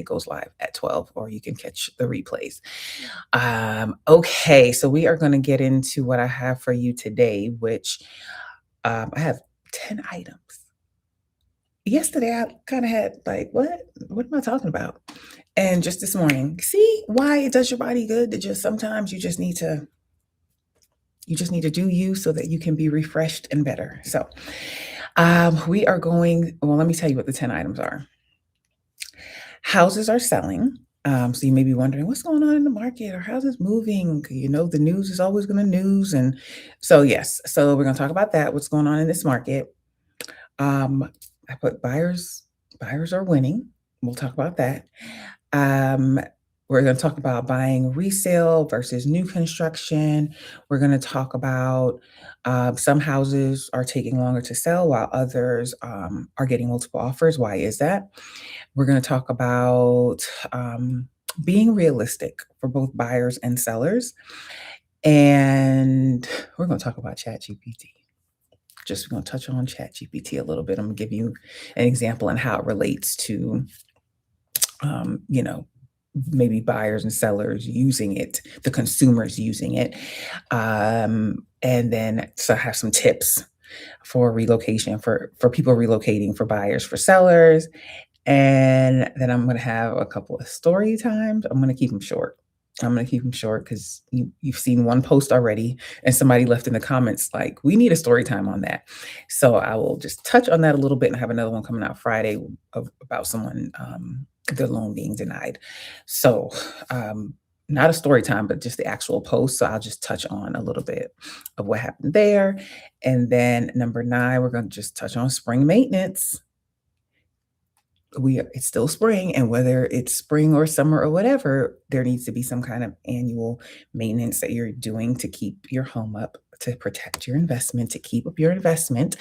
it goes live at 12, or you can catch the replays. Okay, so we are going to get into what I have for you today, which I have 10 items. Yesterday, I kind of had like, what am I talking about? And just this morning, see why it does your body good to just sometimes you just need to do you so that you can be refreshed and better. So, we are going, well, let me tell you what the 10 items are. Houses are selling. So you may be wondering what's going on in the market or how's it moving? You know, the news is always going to news. And so, yes, so we're going to talk about that, what's going on in this market. Um, I put buyers are winning. We'll talk about that. Um, we're going to talk about buying resale versus new construction. We're going to talk about some houses are taking longer to sell while others are getting multiple offers. Why is that? We're going to talk about being realistic for both buyers and sellers. And we're going to talk about ChatGPT. Just going to touch on ChatGPT a little bit. I'm going to give you an example on how it relates to, you know, maybe buyers and sellers using it, the consumers using it. And then so I have some tips for relocation for people relocating, for buyers, for sellers. And then I'm going to have a couple of story times. I'm going to keep them short. I'm going to keep them short because you've seen one post already, and somebody left in the comments like, we need a story time on that. So I will just touch on that a little bit, and have another one coming out Friday about someone, their loan being denied. So not a story time, but just the actual post. So I'll just touch on a little bit of what happened there. And then number 9, we're going to just touch on spring maintenance. It's still spring, and whether it's spring or summer or whatever, there needs to be some kind of annual maintenance that you're doing to keep your home up, to protect your investment, to keep up your investment.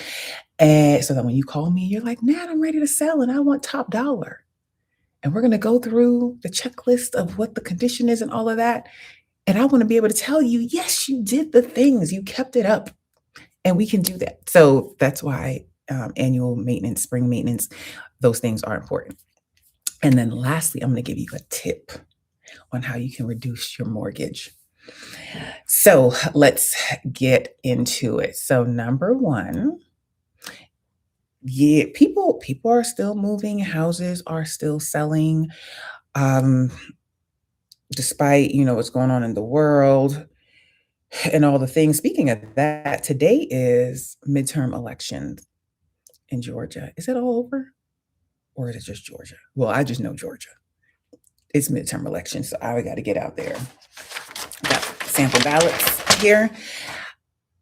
And so that when you call me, you're like, Nat, I'm ready to sell and I want top dollar. And we're going to go through the checklist of what the condition is and all of that. And I want to be able to tell you, yes, you did the things, you kept it up, and we can do that. So that's why annual maintenance, spring maintenance, those things are important. And then lastly, I'm going to give you a tip on how you can reduce your mortgage. So let's get into it. So number 1, yeah, people are still moving, houses are still selling, um, despite, what's going on in the world and all the things. Speaking of that, today is midterm elections in Georgia. Is it all over? Or is it just Georgia? Well, I just know Georgia. It's midterm elections, so I got to get out there. Got sample ballots here.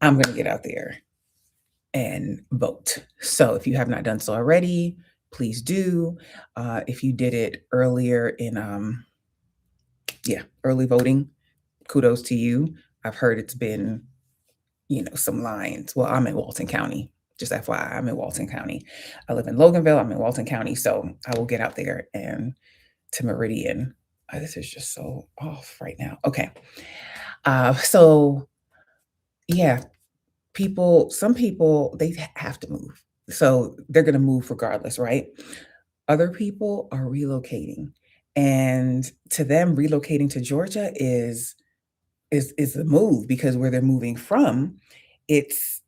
I'm going to get out there and vote. So if you have not done so already, please do. If you did it earlier in, early voting, kudos to you. I've heard it's been, some lines. Well, I'm in Walton County. Just FYI, I'm in Walton County. I live in Loganville. I'm in Walton County. So I will get out there and to Meridian. This is just so off right now. Okay. So yeah, some people, they have to move. So they're going to move regardless, right? Other people are relocating. And to them, relocating to Georgia is the move, because where they're moving from, it's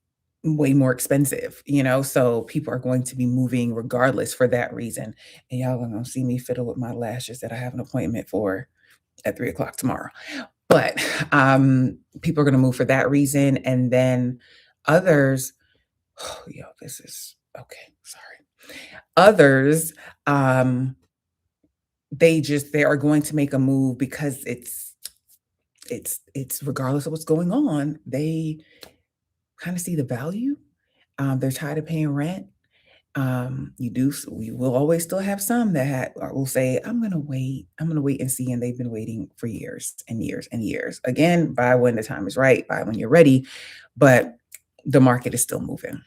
way more expensive, so people are going to be moving regardless for that reason. And y'all are gonna see me fiddle with my lashes that I have an appointment for at 3:00 tomorrow. But people are gonna move for that reason. And then others, oh, this is okay, sorry. Others, they are going to make a move because it's regardless of what's going on, they kind of see the value. They're tired of paying rent. We will always still have some that will say, I'm going to wait. I'm going to wait and see. And they've been waiting for years and years and years. Again, buy when the time is right, buy when you're ready. But the market is still moving.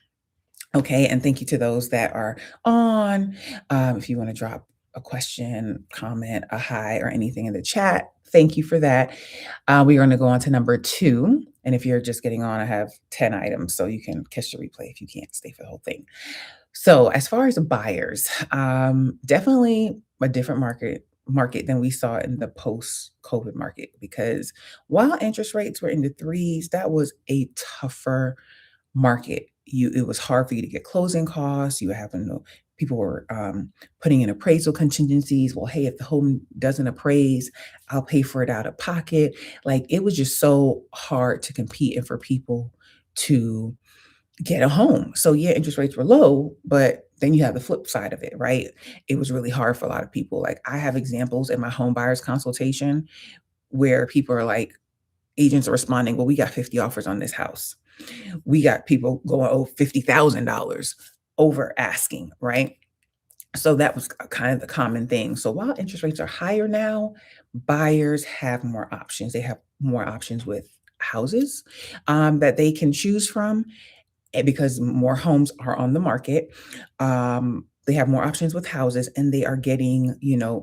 Okay. And thank you to those that are on. If you want to drop a question, comment, a hi, or anything in the chat, thank you for that. We are going to go on to number 2. And if you're just getting on, I have 10 items, so you can catch the replay if you can't stay for the whole thing. So as far as buyers, definitely a different market market than we saw in the post-COVID market because while interest rates were in the threes, that was a tougher market. It was hard for you to get closing costs. You were having to people were putting in appraisal contingencies. Well, hey, if the home doesn't appraise, I'll pay for it out of pocket. Like it was just so hard to compete and for people to get a home. So yeah, interest rates were low, but then you have the flip side of it, right? It was really hard for a lot of people. Like I have examples in my home buyers consultation where people are like, agents are responding, well, we got 50 offers on this house. We got people going, oh, $50,000 over asking, right? So that was kind of the common thing. So while interest rates are higher now, buyers have more options. They have more options with houses that they can choose from because more homes are on the market. They have more options with houses and they are getting,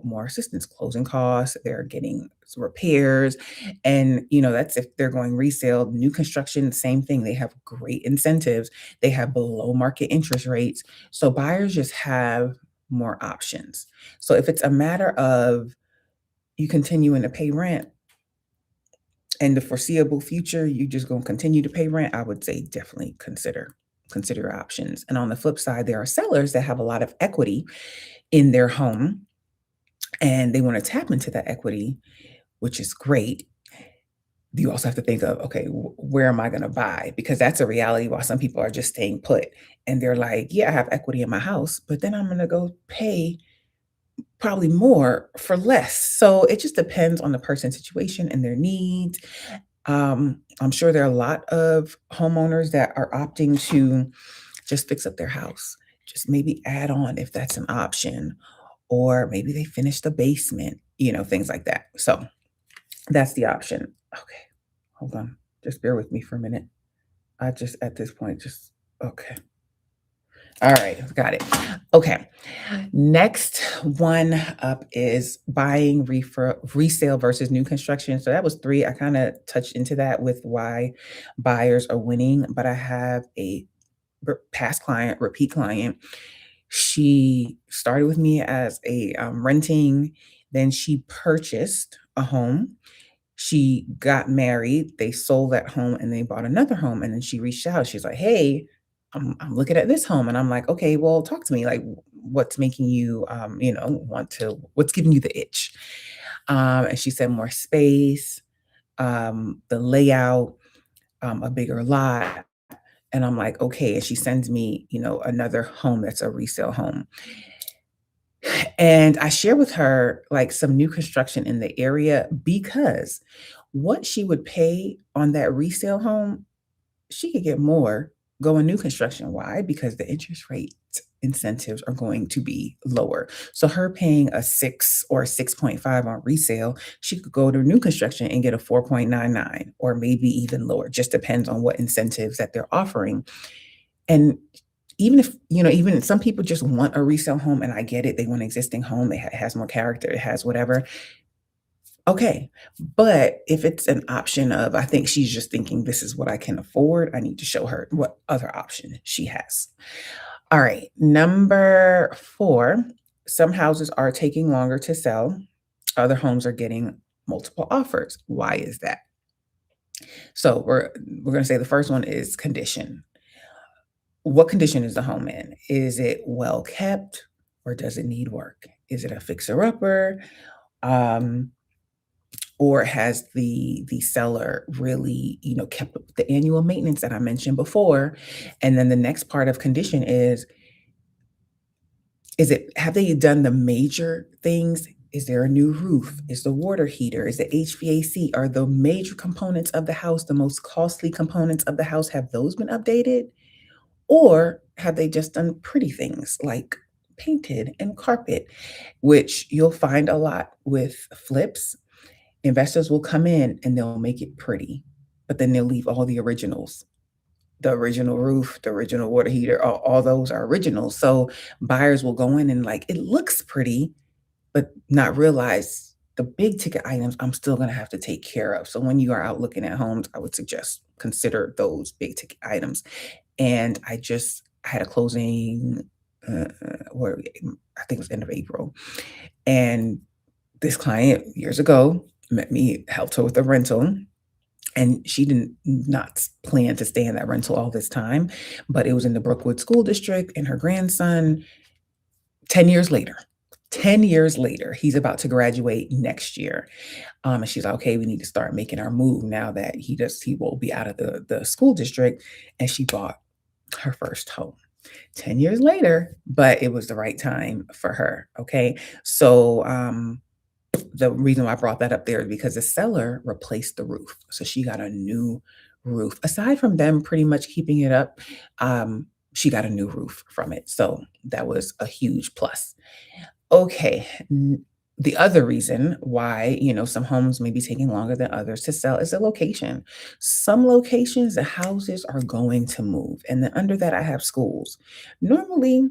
more assistance, closing costs, they're getting repairs. And, that's if they're going resale, new construction, same thing. They have great incentives. They have below market interest rates. So buyers just have more options. So if it's a matter of you continuing to pay rent, in the foreseeable future, you just gonna continue to pay rent, I would say definitely consider your options. And on the flip side, there are sellers that have a lot of equity in their home and they want to tap into that equity, which is great. You also have to think of, okay, where am I going to buy? Because that's a reality while some people are just staying put and they're like, yeah, I have equity in my house, but then I'm going to go pay probably more for less. So it just depends on the person's situation and their needs. I'm sure there are a lot of homeowners that are opting to just fix up their house, just maybe add on if that's an option, or maybe they finish the basement, things like that. So that's the option. Okay, hold on. Just bear with me for a minute. I just, at this point, just, okay. All right, got it. Okay. Next one up is buying resale versus new construction. So that was three. I kind of touched into that with why buyers are winning, but I have a past client, repeat client. She started with me as a renting, then she purchased a home. She got married, they sold that home and they bought another home, and then she reached out. She's like, "Hey, I'm looking at this home." And I'm like, "Okay, well, talk to me. Like, what's making you, what's giving you the itch?" And she said, "More space, the layout, a bigger lot." And I'm like, "Okay." And she sends me, another home that's a resale home. And I share with her like some new construction in the area because what she would pay on that resale home, she could get more going new construction. Why? Because the interest rate incentives are going to be lower. So her paying a 6 or a 6.5 on resale, she could go to new construction and get a 4.99 or maybe even lower. Just depends on what incentives that they're offering. And even if, even some people just want a resale home, and I get it, they want an existing home, it has more character, it has whatever. Okay. But if it's an option of, I think she's just thinking, this is what I can afford, I need to show her what other option she has. All right. Number four, some houses are taking longer to sell. Other homes are getting multiple offers. Why is that? So we're going to say the first one is condition. What condition is the home in? Is it well kept or does it need work? Is it a fixer upper? Um, or has the seller really, kept up with the annual maintenance that I mentioned before? And then the next part of condition is it have they done the major things? Is there a new roof? Is the water heater? Is the HVAC? Are the major components of the house, the most costly components of the house, have those been updated? Or have they just done pretty things like painted and carpet, which you'll find a lot with flips? Investors will come in and they'll make it pretty, but then they'll leave all the originals. The original roof, the original water heater, all those are originals. So buyers will go in and like, it looks pretty, but not realize the big ticket items I'm still going to have to take care of. So when you are out looking at homes, I would suggest consider those big ticket items. And I had a closing, where I think it was end of April, and This client years ago met me, helped her with a rental, and she didn't not plan to stay in that rental all this time, but it was in the Brookwood School District, and her grandson 10 years later 10 years later, he's about to graduate next year. And she's like, "Okay, we need to start making our move now that he will be out of the school district," and she bought her first home. 10 years later, but it was the right time for her, okay? So, the reason why I brought that up there is because the seller replaced the roof. So she got a new roof. Aside from them pretty much keeping it up, she got a new roof from it. So that was a huge plus. Okay. The other reason why, some homes may be taking longer than others to sell is the location. Some locations, the houses are going to move. And then under that, I have schools. Normally,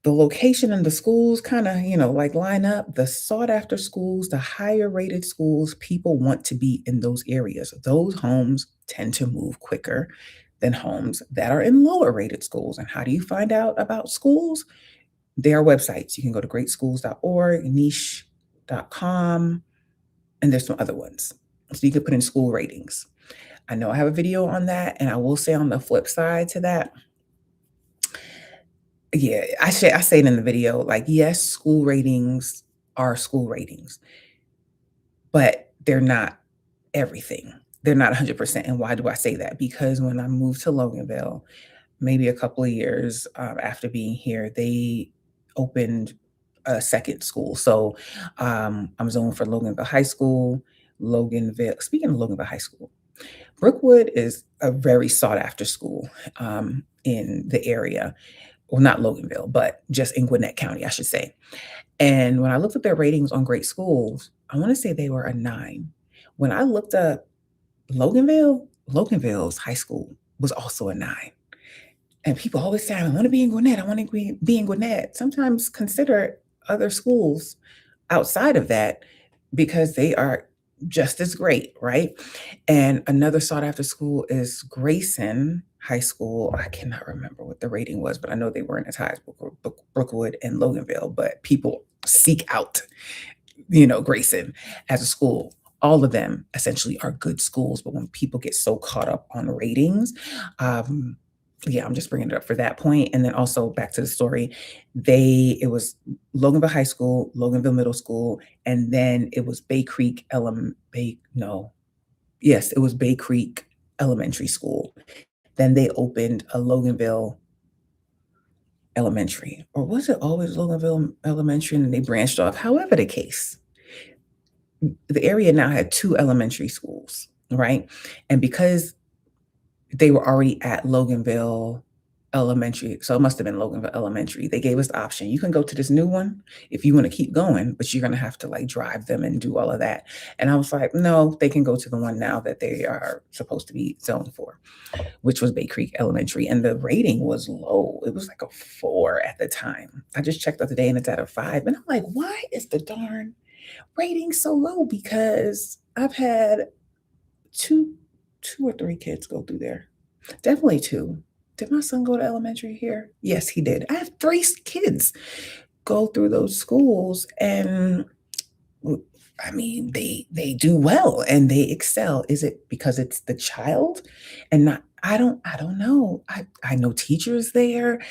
the location and the schools kind of, like line up. The sought after schools, the higher rated schools, people want to be in those areas. Those homes tend to move quicker than homes that are in lower rated schools. And how do you find out about schools? There are websites. You can go to greatschools.org, niche.com, and there's some other ones. So you can put in school ratings. I know I have a video on that, and I will say on the flip side to that, yeah, I say it in the video, like, yes, school ratings are school ratings, but they're not everything. They're not 100%. And why do I say that? Because when I moved to Loganville, maybe a couple of years after being here, they opened a second school. So I'm zoned for Loganville High School. Speaking of Loganville High School, Brookwood is a very sought after school in the area. Well, not Loganville, but just in Gwinnett County, I should say. And when I looked at their ratings on Great Schools, I want to say they were a 9. When I looked up Loganville's high school was also a 9. And people always say, "I want to be in Gwinnett. I want to be in Gwinnett." Sometimes consider other schools outside of that because they are just as great, right? And another sought after school is Grayson High School. I cannot remember what the rating was, but I know they weren't as high as Brookwood and Loganville, but people seek out, Grayson as a school. All of them essentially are good schools, but when people get so caught up on ratings, um, yeah, I'm just bringing it up for that point. And then also back to the story, it was Loganville High School, Loganville Middle School, and then it was Bay Creek Bay, no, yes, it was Bay Creek Elementary School. Then they opened a Loganville Elementary, or was it always Loganville Elementary and then they branched off? However the case, the area now had 2 elementary schools, right? And because they were already at Loganville Elementary, so it must have been Loganville Elementary. They gave us the option. You can go to this new one if you wanna keep going, but you're gonna have to, like, drive them and do all of that. And I was like, "No, they can go to the one now that they are supposed to be zoned for," which was Bay Creek Elementary, and the rating was low. It was like a 4 at the time. I just checked the other day, and it's at a 5, and I'm like, "Why is the darn rating so low?" Because I've had 2 2 or 3 kids go through there. Definitely 2. Did my son go to elementary here? Yes, he did. I have 3 kids go through those schools, and I mean, they do well and they excel. Is it because it's the child and not I don't know. I know teachers there.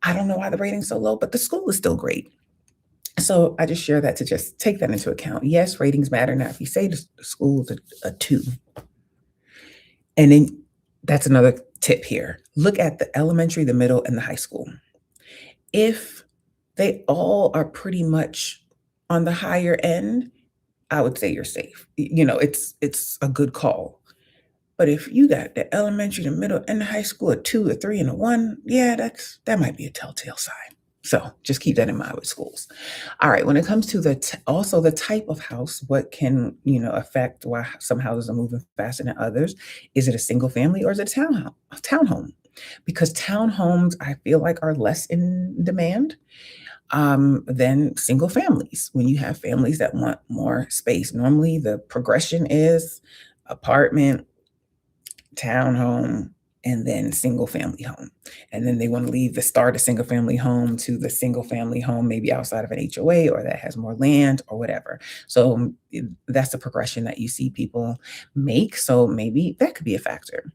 I don't know why the rating's so low, but the school is still great. So I just share that to just take that into account. Yes, ratings matter. Now, if you say the school's a 2, and then that's another tip here. Look at the elementary, the middle, and the high school. If they all are pretty much on the higher end, I would say you're safe. It's a good call. But if you got the elementary, the middle, and the high school, a 2, a 3, and a 1, yeah, that might be a telltale sign. So just keep that in mind with schools. All right, when it comes to also the type of house, what can affect why some houses are moving faster than others? Is it a single family or is it a townhome? Because townhomes, I feel like, are less in demand than single families. When you have families that want more space, normally the progression is apartment, townhome, and then single family home. And then they want to leave the start a single family home to the single family home, maybe outside of an HOA or that has more land or whatever. So that's the progression that you see people make. So maybe that could be a factor.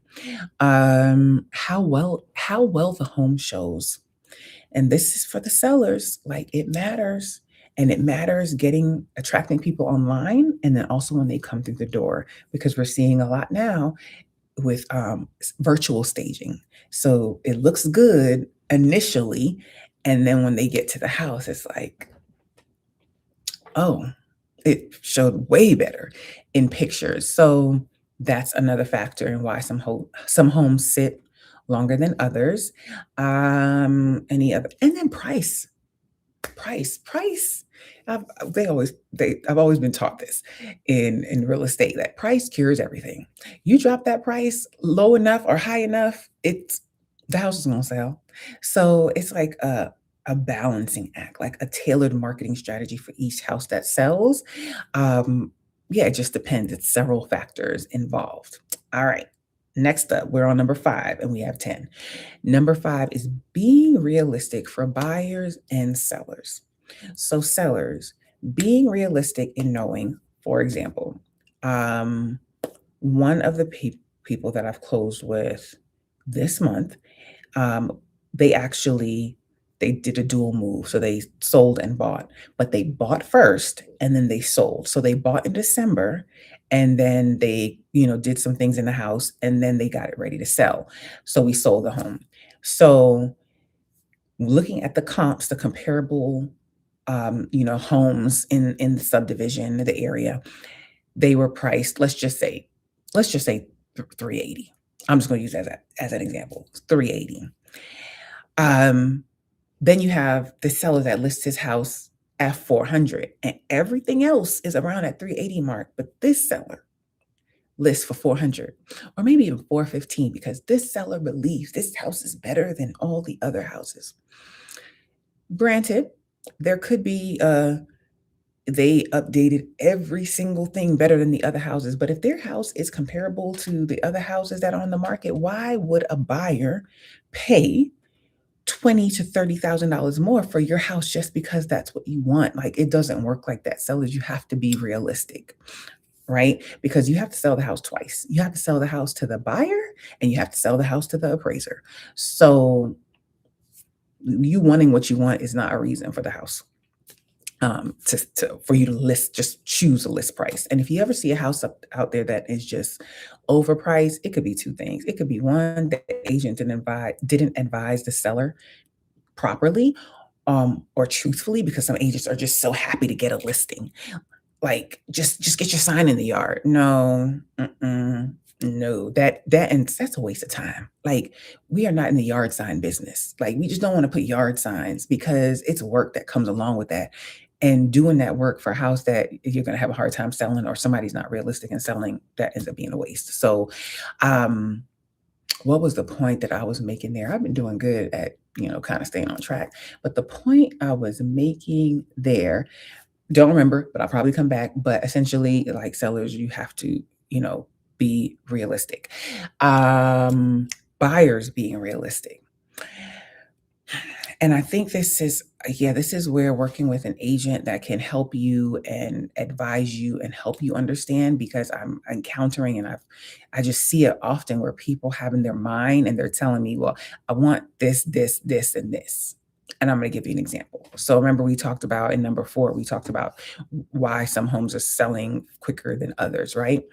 How well the home shows. And this is for the sellers. Like it matters. And it matters attracting people online and then also when they come through the door because we're seeing a lot now with virtual staging. So it looks good initially, and then when they get to the house, it's like, oh, it showed way better in pictures. So that's another factor in why some homes sit longer than others. Any other, and then price. I've I've always been taught this in real estate that price cures everything. You drop that price low enough or high enough, it's the house is gonna sell. So it's like a balancing act, like a tailored marketing strategy for each house that sells. Um, yeah, it just depends. It's several factors involved. All right. Next up, we're on number 5 and we have 10. Number 5 is being realistic for buyers and sellers. So, sellers, being realistic in knowing, for example, um, one of the people that I've closed with this month, um, they actually they did a dual move. So they sold and bought, but they bought first and then they sold. So they bought in December and then they, did some things in the house and then they got it ready to sell. So we sold the home. So looking at the comps, the comparable homes in the subdivision, the area, they were priced, let's just say 380. I'm just going to use that as an example. 380. Um, then you have the seller that lists his house at 400 and everything else is around that 380 mark, but this seller lists for 400 or maybe even 415 because this seller believes this house is better than all the other houses. Granted, there could be they updated every single thing better than the other houses, but if their house is comparable to the other houses that are on the market, why would a buyer pay 20 to $30,000 more for your house just because that's what you want? Like it doesn't work like that. Sellers, you have to be realistic, right? Because you have to sell the house twice. You have to sell the house to the buyer and you have to sell the house to the appraiser. So you wanting what you want is not a reason for the house for you to just choose a list price. And if you ever see a house out there that is just overpriced, it could be two things. It could be one, the agent didn't advise the seller properly or truthfully because some agents are just so happy to get a listing. Like, just get your sign in the yard. No, no, and that's a waste of time. Like, we are not in the yard sign business. Like, we just don't wanna put yard signs because it's work that comes along with that, and doing that work for a house that you're gonna have a hard time selling or somebody's not realistic in selling, that ends up being a waste. So, um, what was the point that I was making there? I've been doing good at, kinda staying on track, but the point I was making there don't remember, but I'll probably come back. But essentially, like sellers, you have to, you know, be realistic. Um, Buyers being realistic. And I think this is where working with an agent that can help you and advise you and help you understand because I'm encountering and I just see it often where people have in their mind and they're telling me, well, I want this, this, this, and this. And I'm going to give you an example. So remember we talked about in number 4, we talked about why some homes are selling quicker than others, right?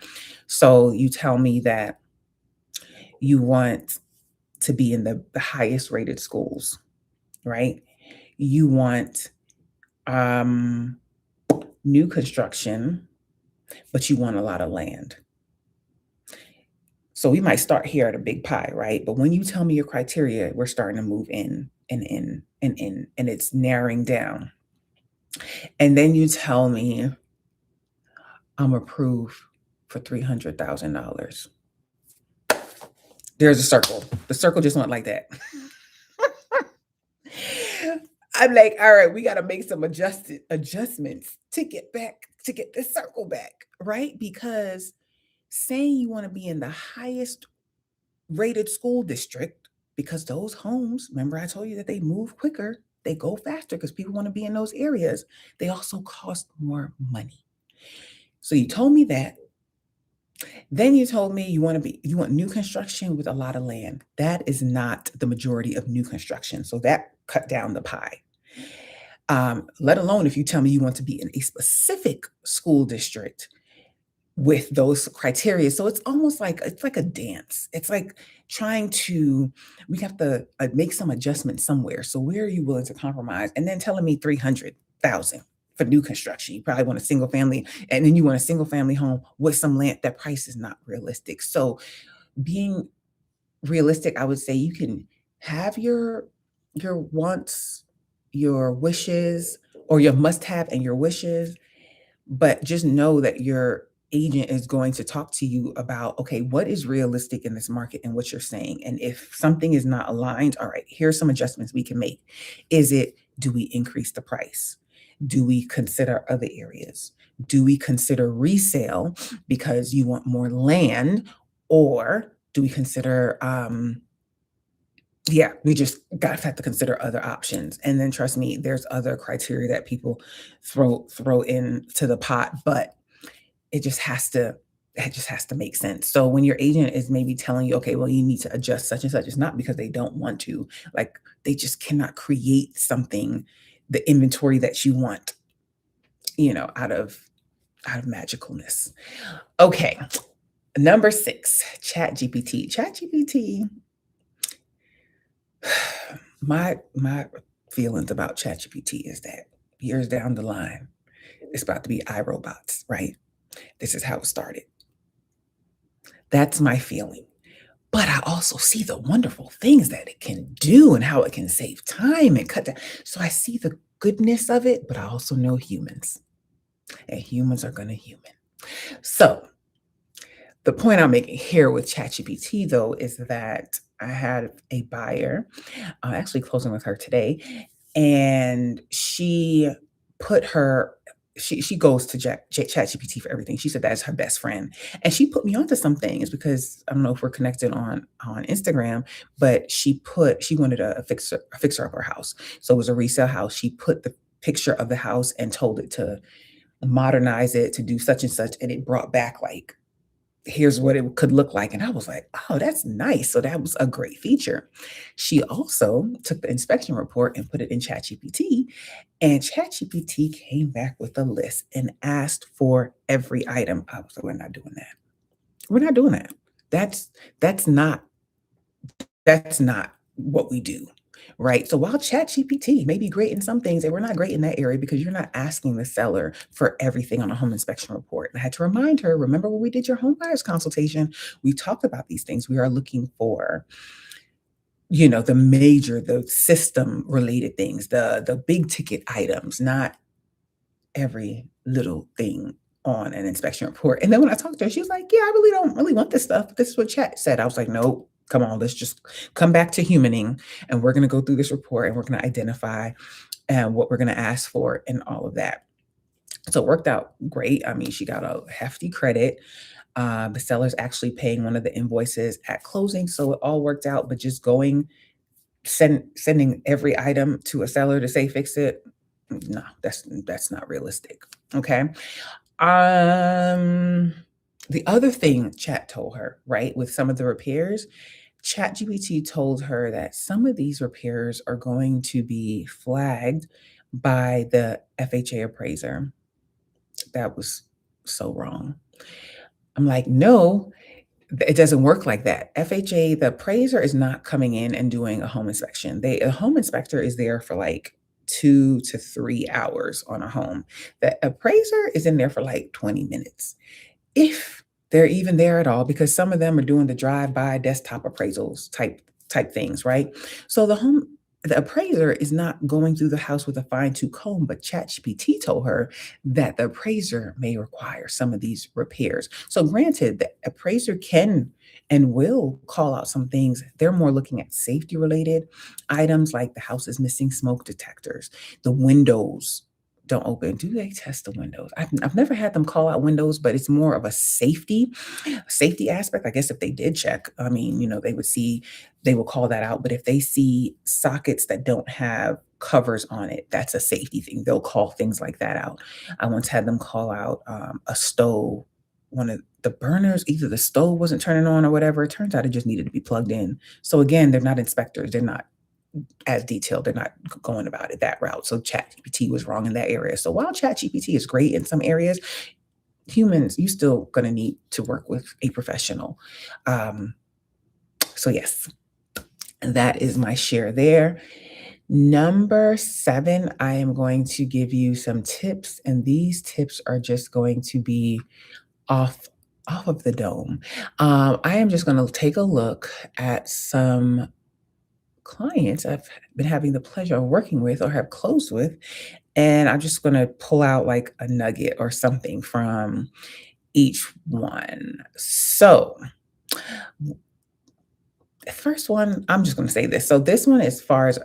So you tell me that you want to be in the highest rated schools, right? You want um, new construction, but you want a lot of land. So we might start here at a big pie, right? But when you tell me your criteria, we're starting to move in and in and in, and it's narrowing down. And then you tell me I'm approved for $300,000. There's a circle. The circle just went like that. I'm like, all right, we got to make some adjustments to get this circle back, right? Because saying you want to be in the highest rated school district, because those homes, remember I told you that they move quicker, they go faster because people want to be in those areas. They also cost more money. So you told me that. Then you told me you want new construction with a lot of land. That is not the majority of new construction. So that cut down the pie. Let alone if you tell me you want to be in a specific school district with those criteria. So it's like a dance. It's like trying to we have to make some adjustment somewhere. So where are you willing to compromise? And then telling me 300,000 for new construction. You probably want a single family, and then you want a single family home with some land. That price is not realistic. So being realistic, I would say you can have your wants, your wishes, or your must have and your wishes, but just know that your agent is going to talk to you about, okay, what is realistic in this market and what you're saying. And if something is not aligned, all right, here's some adjustments we can make. Is it, do we increase the price? Do we consider other areas? Do we consider resale because you want more land? Or do we consider, yeah, we just got to have to consider other options. And then trust me, there's other criteria that people throw into the pot, but it just has to it just has to make sense. So when your agent is maybe telling you, okay, well, you need to adjust such and such, it's not because they don't want to. Like they just cannot create something, the inventory that you want, out of magicalness. Okay. Number 6, Chat GPT. Chat GPT. My feelings about ChatGPT is that years down the line, it's about to be iRobots, right? This is how it started. That's my feeling. But I also see the wonderful things that it can do and how it can save time and cut down. So I see the goodness of it, but I also know humans, and humans are going to human. So the point I'm making here with ChatGPT, though, is that I had a buyer, actually closing with her today, and put her she goes to ChatGPT for everything. She said that is her best friend, and she put me onto some things because I don't know if we're connected on Instagram, but she wanted a fixer of her house, so it was a resale house. She put the picture of the house and told it to modernize it to do such and such, and it brought back like here's what it could look like. And I was like, oh, that's nice. So that was a great feature. She also took the inspection report and put it in ChatGPT, and ChatGPT came back with a list and asked for every item. I was like, we're not doing that. We're not doing that. That's that's not that's not what we do. Right. So while ChatGPT may be great in some things, and we're not great in that area because you're not asking the seller for everything on a home inspection report. And I had to remind her, remember when we did your home buyers consultation, we talked about these things. We are looking for, the system related things, the big ticket items, not every little thing on an inspection report. And then when I talked to her, she was like, yeah, I really don't really want this stuff. This is what chat said. I was like, nope, come on, let's just come back to humaning. And we're going to go through this report and we're going to identify what we're going to ask for and all of that. So it worked out great. I mean, she got a hefty credit. The seller's actually paying one of the invoices at closing. So it all worked out. But just sending every item to a seller to say fix it, no, that's not realistic. Okay. Um, the other thing Chat told her, right, with some of the repairs, ChatGPT told her that some of these repairs are going to be flagged by the FHA appraiser. That was so wrong. I'm like, no, it doesn't work like that. FHA, the appraiser is not coming in and doing a home inspection. A home inspector is there for like 2 to 3 hours on a home. The appraiser is in there for like 20 minutes, if they're even there at all, because some of them are doing the drive-by desktop appraisals type things, right? So the appraiser is not going through the house with a fine-tooth comb, but ChatGPT told her that the appraiser may require some of these repairs. So granted, the appraiser can and will call out some things. They're more looking at safety related items like the house is missing smoke detectors, the windows don't open. Do they test the windows? I've never had them call out windows, but it's more of a safety aspect. I guess if they did check, I mean, they would see, they will call that out. But if they see sockets that don't have covers on it, that's a safety thing. They'll call things like that out. I once had them call out a stove, one of the burners, either the stove wasn't turning on or whatever. It turns out it just needed to be plugged in. So again, they're not inspectors. They're not as detailed. They're not going about it that route. So ChatGPT was wrong in that area. So while ChatGPT is great in some areas, humans, you still gonna need to work with a professional. Um, so yes, that is my share there. Number 7, I am going to give you some tips, and these tips are just going to be off off of the dome. I am just gonna take a look at some clients I've been having the pleasure of working with or have closed with, and I'm just gonna pull out like a nugget or something from each one. So, the first one, I'm just gonna say this. So this one, as far as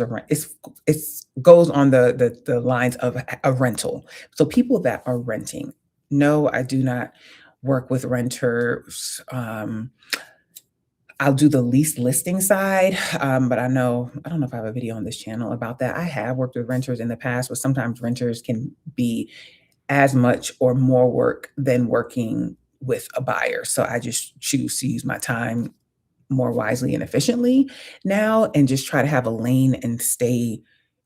a rent, it's goes on the lines of a rental. So people that are renting. No, I do not work with renters. I'll do the lease listing side, but I don't know if I have a video on this channel about that. I have worked with renters in the past, but sometimes renters can be as much or more work than working with a buyer. So I just choose to use my time more wisely and efficiently now and just try to have a lane and stay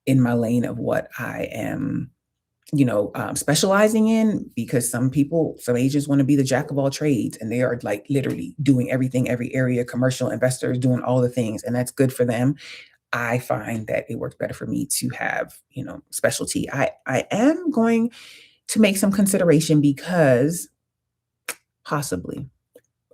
in my lane of what I am, specializing in, because some agents want to be the jack of all trades and they are like literally doing everything, every area, commercial investors doing all the things, and that's good for them. I find that it works better for me to have, specialty. I am going to make some consideration because possibly,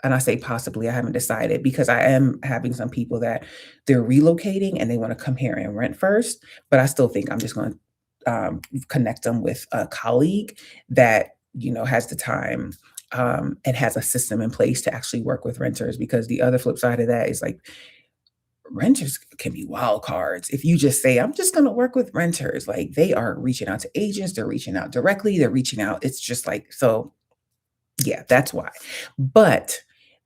and I say possibly, I haven't decided, because I am having some people that they're relocating and they want to come here and rent first. But I still think I'm just going to connect them with a colleague that has the time and has a system in place to actually work with renters. Because the other flip side of that is like renters can be wild cards. If you just say, I'm just going to work with renters, like they are reaching out to agents, they're reaching out directly, they're reaching out. It's just like, so yeah, that's why. But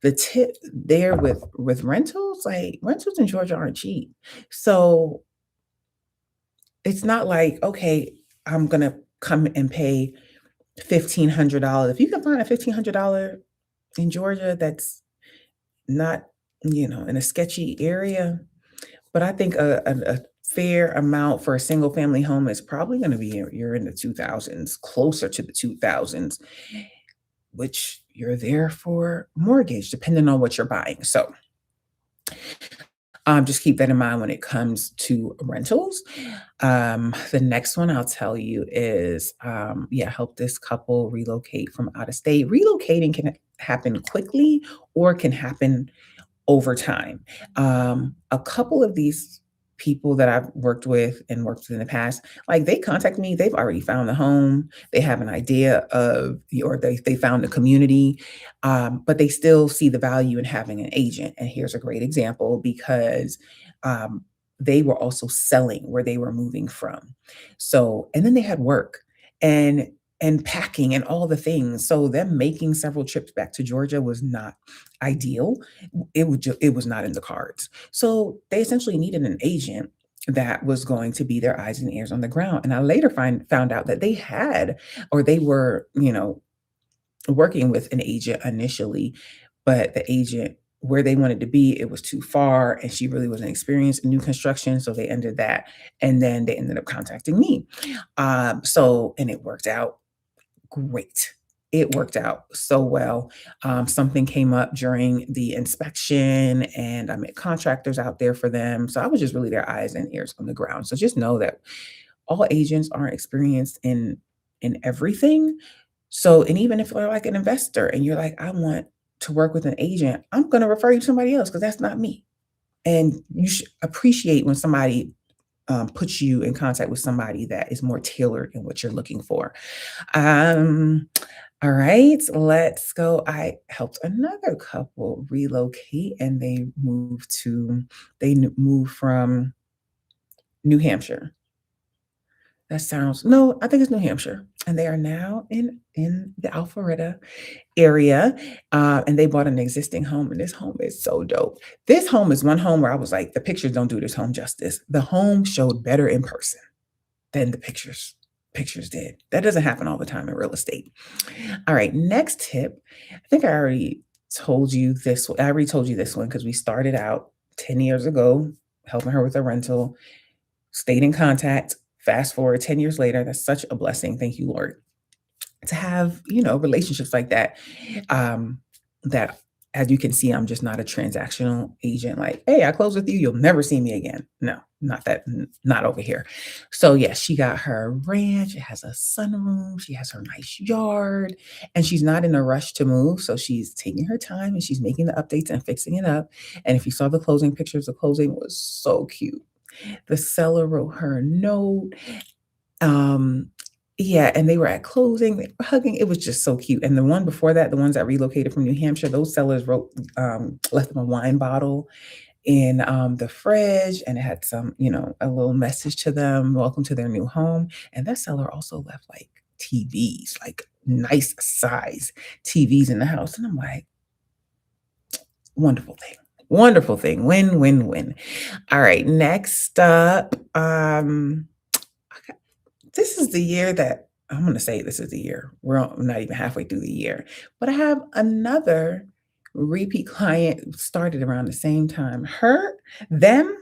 the tip there with rentals, like rentals in Georgia aren't cheap. So it's not like, okay, I'm gonna come and pay $1,500. If you can find a $1,500 in Georgia, that's not, in a sketchy area. But I think a fair amount for a single family home is probably gonna be you're in the 2000s, closer to the 2000s, which you're there for mortgage, depending on what you're buying. So, just keep that in mind when it comes to rentals. The next one I'll tell you is, yeah, help this couple relocate from out of state. Relocating can happen quickly or can happen over time. A couple of these people that I've worked with and worked with in the past, like they contact me, they've already found the home, they have an idea of, or they found a community, but they still see the value in having an agent. And here's a great example because um, they were also selling where they were moving from. So, and then they had work and packing and all the things. So them making several trips back to Georgia was not ideal. It was not in the cards. So they essentially needed an agent that was going to be their eyes and ears on the ground. And I later found out that they had, or they were, working with an agent initially, but the agent where they wanted to be, it was too far, and she really wasn't experienced in new construction. So they ended that. And then they ended up contacting me. And it worked out great. It worked out so well. Something came up during the inspection, and I met contractors out there for them. So I was just really their eyes and ears on the ground. So just know that all agents aren't experienced in everything. So, and even if you're like an investor and you're like, I want to work with an agent, I'm going to refer you to somebody else because that's not me. And you should appreciate when somebody puts you in contact with somebody that is more tailored in what you're looking for. Um, all right, let's go. I helped another couple relocate and they moved from New Hampshire. That sounds no, I think it's New Hampshire, and they are now in the Alpharetta area, and they bought an existing home, and this home is so dope. This home is one home where I was like, "The pictures don't do this home justice." The home showed better in person than the pictures did. That doesn't happen all the time in real estate. All right, next tip. I think I already told you this one because we started out 10 years ago helping her with a rental, stayed in contact. Fast forward 10 years later, that's such a blessing. Thank you, Lord, to have, relationships like that. Um, that as you can see, I'm just not a transactional agent. Like, hey, I close with you, you'll never see me again. No, not that, not over here. So yes, she got her ranch. It has a sunroom. She has her nice yard, and she's not in a rush to move. So she's taking her time and she's making the updates and fixing it up. And if you saw the closing pictures, the closing was so cute. The seller wrote her a note. Um, yeah, and they were at closing, they were hugging. It was just so cute. And the one before that, the ones that relocated from New Hampshire, those sellers left them a wine bottle in the fridge, and it had some, a little message to them, welcome to their new home. And that seller also left like TVs, like nice size TVs in the house. And I'm like, wonderful thing. Wonderful thing. Win, win, win. All right, next up. This is the year that I'm going to say this is the year. We're not even halfway through the year, but I have another repeat client started around the same time. Them,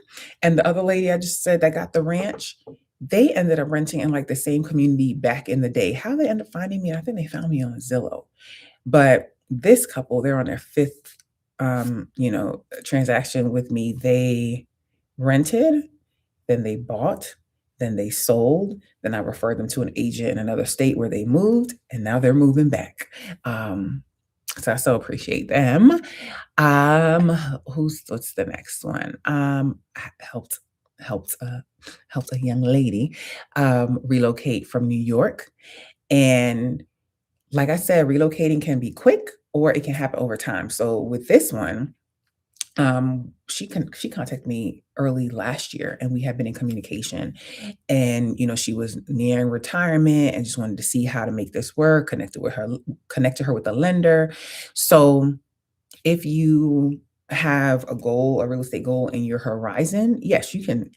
and the other lady I just said that got the ranch. They ended up renting in like the same community back in the day. How they ended up finding me, I think they found me on Zillow. But this couple, they're on their fifth, transaction with me. They rented, then they bought, then they sold, then I referred them to an agent in another state where they moved, and now they're moving back. Um, so I so appreciate them. Um, what's the next one? Helped helped a young lady relocate from New York. And like I said, relocating can be quick or it can happen over time. So with this one, she contacted me early last year and we have been in communication, and she was nearing retirement and just wanted to see how to make this work, connected her with a lender. So if you have a goal, a real estate goal in your horizon, yes, you can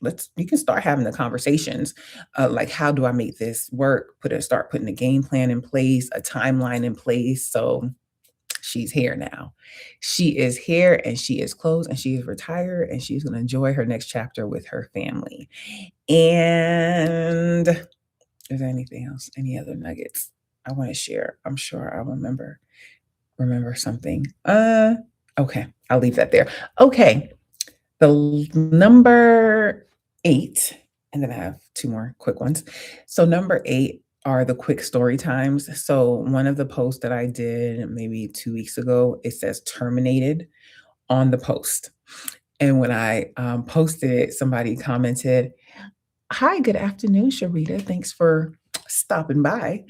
start having the conversations, like how do I make this work, start putting a game plan in place, a timeline in place. So she's here now. She is here and she is closed and she is retired and she's going to enjoy her next chapter with her family. And is there anything else? Any other nuggets I want to share? I'm sure I'll remember something. Okay, I'll leave that there. Okay, number 8, and then I have 2 more quick ones. So number 8 are the quick story times. So one of the posts that I did maybe 2 weeks ago, it says "terminated" on the post. And when I, posted it, somebody commented, "Hi, good afternoon, Sharita. Thanks for stopping by."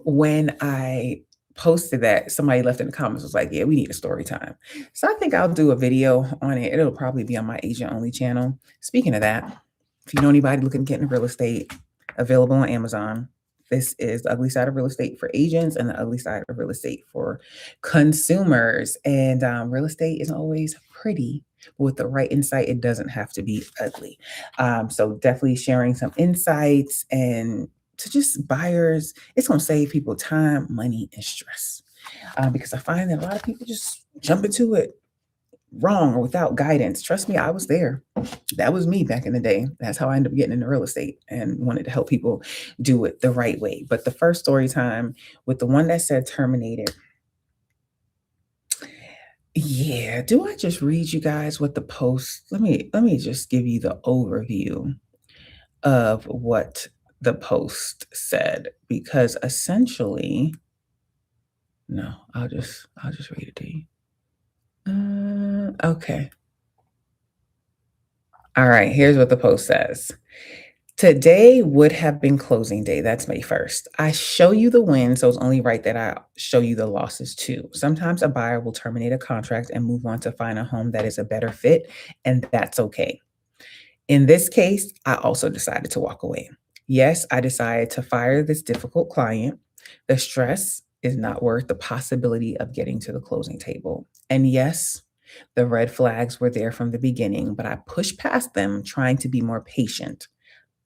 When I posted that, somebody left in the comments was like, "Yeah, we need a story time." So I think I'll do a video on it. It'll probably be on my agent only channel. Speaking of that, if you know anybody looking to get into real estate, available on Amazon. This is the ugly side of real estate for agents and the ugly side of real estate for consumers. And real estate isn't always pretty. But with the right insight, it doesn't have to be ugly. So definitely sharing some insights and to just buyers, it's going to save people time, money, and stress. Because I find that a lot of people just jump into it wrong or without guidance. Trust me, I was there. That was me back in the day. That's how I ended up getting into real estate and wanted to help people do it the right way. But the first story time with the one that said "terminated," yeah, do I just read you guys what the post? Let me just give you the overview of what the post said, because essentially, no, I'll just read it to you. Okay. All right, here's what the post says. Today would have been closing day. That's May 1st. I show you the win, so it's only right that I show you the losses too. Sometimes a buyer will terminate a contract and move on to find a home that is a better fit, and that's okay. In this case, I also decided to walk away. Yes, I decided to fire this difficult client. The stress is not worth the possibility of getting to the closing table. And yes, the red flags were there from the beginning, but I pushed past them trying to be more patient.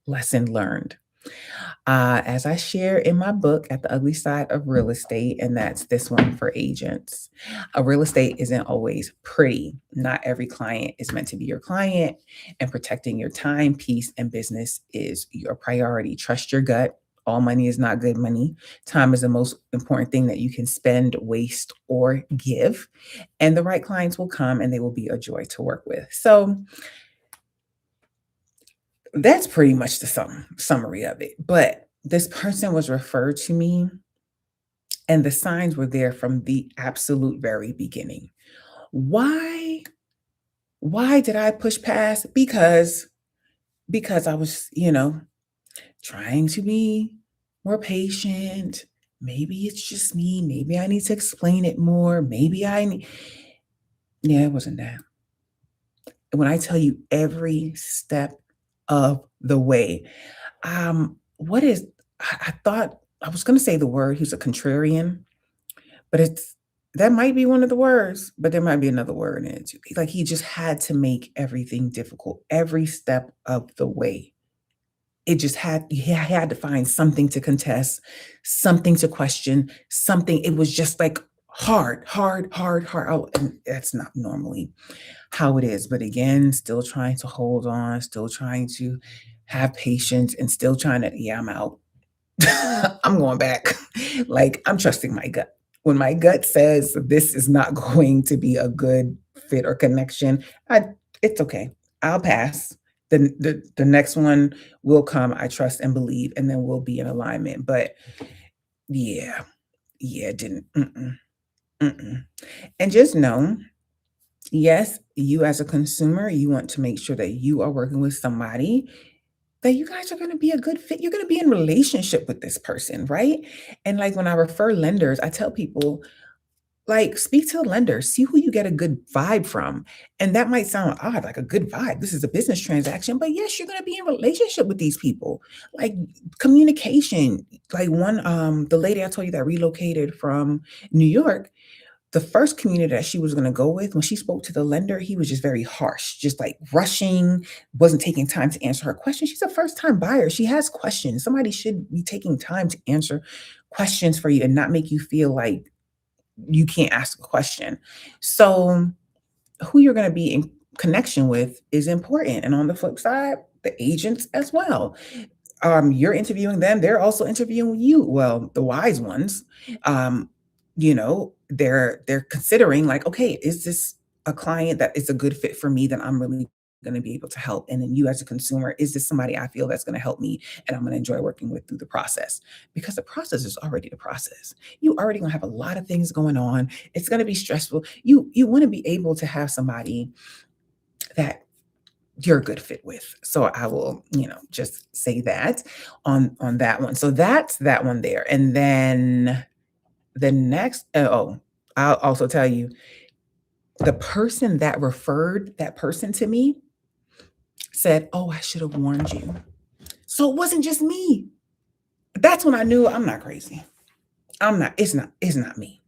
Lesson learned. As I share in my book, At the Ugly Side of Real Estate, and that's this one for agents. Real estate isn't always pretty. Not every client is meant to be your client, and protecting your time, peace, and business is your priority. Trust your gut. All money is not good money. Time is the most important thing that you can spend, waste, or give. And the right clients will come and they will be a joy to work with. So that's pretty much the summary of it. But this person was referred to me, and the signs were there from the absolute very beginning. Why? Why did I push past? Because I was, trying to be more patient. Maybe it's just me. Maybe I need to explain it more. Maybe I need. Yeah, it wasn't that. When I tell you every step of the way, what is I thought I was gonna say the word, he's a contrarian, but it's that might be one of the words, but there might be another word in it too. Like, he just had to make everything difficult every step of the way. It just he had to find something to contest, something to question, something it was just, like, hard, hard, hard, hard. Oh, and that's not normally how it is, but again, still trying to hold on, still trying to have patience, and still trying to yeah, I'm out. I'm going back. Like, I'm trusting my gut. When my gut says this is not going to be a good fit or connection, it's okay. I'll pass. The next one will come, I trust and believe, and then we'll be in alignment. But yeah, yeah, it didn't. Mm-mm. And just know, yes, you as a consumer, you want to make sure that you are working with somebody that you guys are gonna be a good fit. You're gonna be in relationship with this person, right? And, like, when I refer lenders, I tell people, like, speak to a lender, see who you get a good vibe from. And that might sound odd, like a good vibe. This is a business transaction, but yes, you're gonna be in relationship with these people. Like, communication. Like, the lady I told you that relocated from New York, the first community that she was gonna go with, when she spoke to the lender, he was just very harsh, just, like, rushing, wasn't taking time to answer her questions. She's a first-time buyer, she has questions. Somebody should be taking time to answer questions for you and not make you feel like you can't ask a question. So, who you're gonna be in connection with is important, and on the flip side, the agents as well. You're interviewing them, they're also interviewing you. Well, the wise ones, um, they're considering like, okay, is this a client that is a good fit for me that I'm really going to be able to help? And then you as a consumer, is this somebody I feel that's going to help me and I'm going to enjoy working with through the process? Because the process is already the process. You already gonna have a lot of things going on. It's going to be stressful. You want to be able to have somebody that you're a good fit with. So I will, just say that on that one. So that's that one there. And then the next I'll also tell you the person that referred that person to me said, "Oh, I should have warned you." So it wasn't just me. That's when I knew I'm not crazy. It's not me.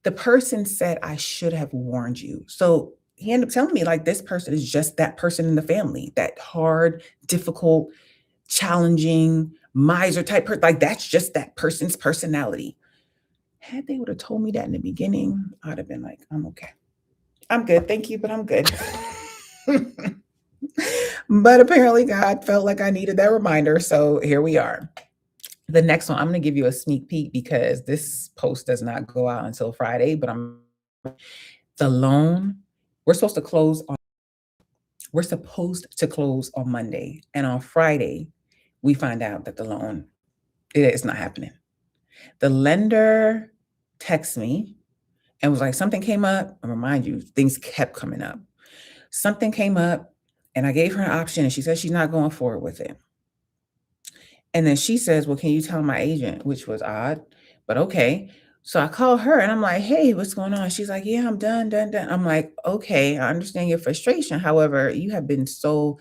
The person said I should have warned you. So he ended up telling me like this person is just that person in the family, that hard, difficult, challenging, miser type person. Like that's just that person's personality. Had they would have told me that in the beginning, I'd have been like, I'm okay. I'm good. Thank you, but I'm good. But apparently God felt like I needed that reminder. So here we are. The next one, I'm going to give you a sneak peek because this post does not go out until Friday, but the loan, we're supposed to close on we're supposed to close on Monday. And on Friday, we find out that the loan it is not happening. The lender texts me and was like, something came up. And remind you, things kept coming up. Something came up and I gave her an option and she said she's not going forward with it. And then she says, well, can you tell my agent? Which was odd, but okay. So I call her and I'm like, hey, what's going on? She's like, yeah, I'm done, done, done. I'm like, okay, I understand your frustration. However, you have been so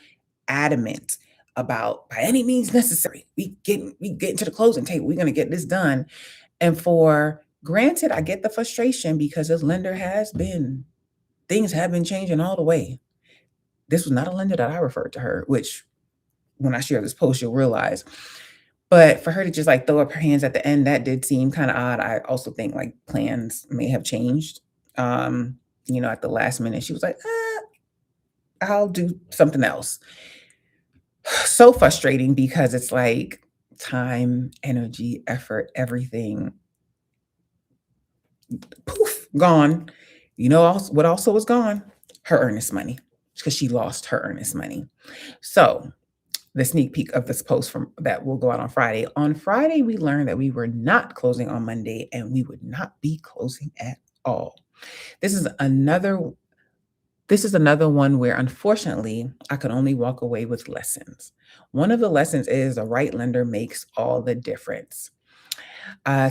adamant about by any means necessary. We getting to the closing table. We're gonna get this done. And for granted, I get the frustration because this lender has been things have been changing all the way. This was not a lender that I referred to her, which when I share this post, you'll realize. But for her to just like throw up her hands at the end, that did seem kind of odd. I also think like plans may have changed. At the last minute, she was like, I'll do something else. So frustrating because it's like time, energy, effort, everything, poof, gone. What also was gone? Her earnest money, because she lost her earnest money. So the sneak peek of this post from that will go out on Friday. On Friday, we learned that we were not closing on Monday and we would not be closing at all. This is another this is another one where unfortunately I could only walk away with lessons. One of the lessons is the right lender makes all the difference.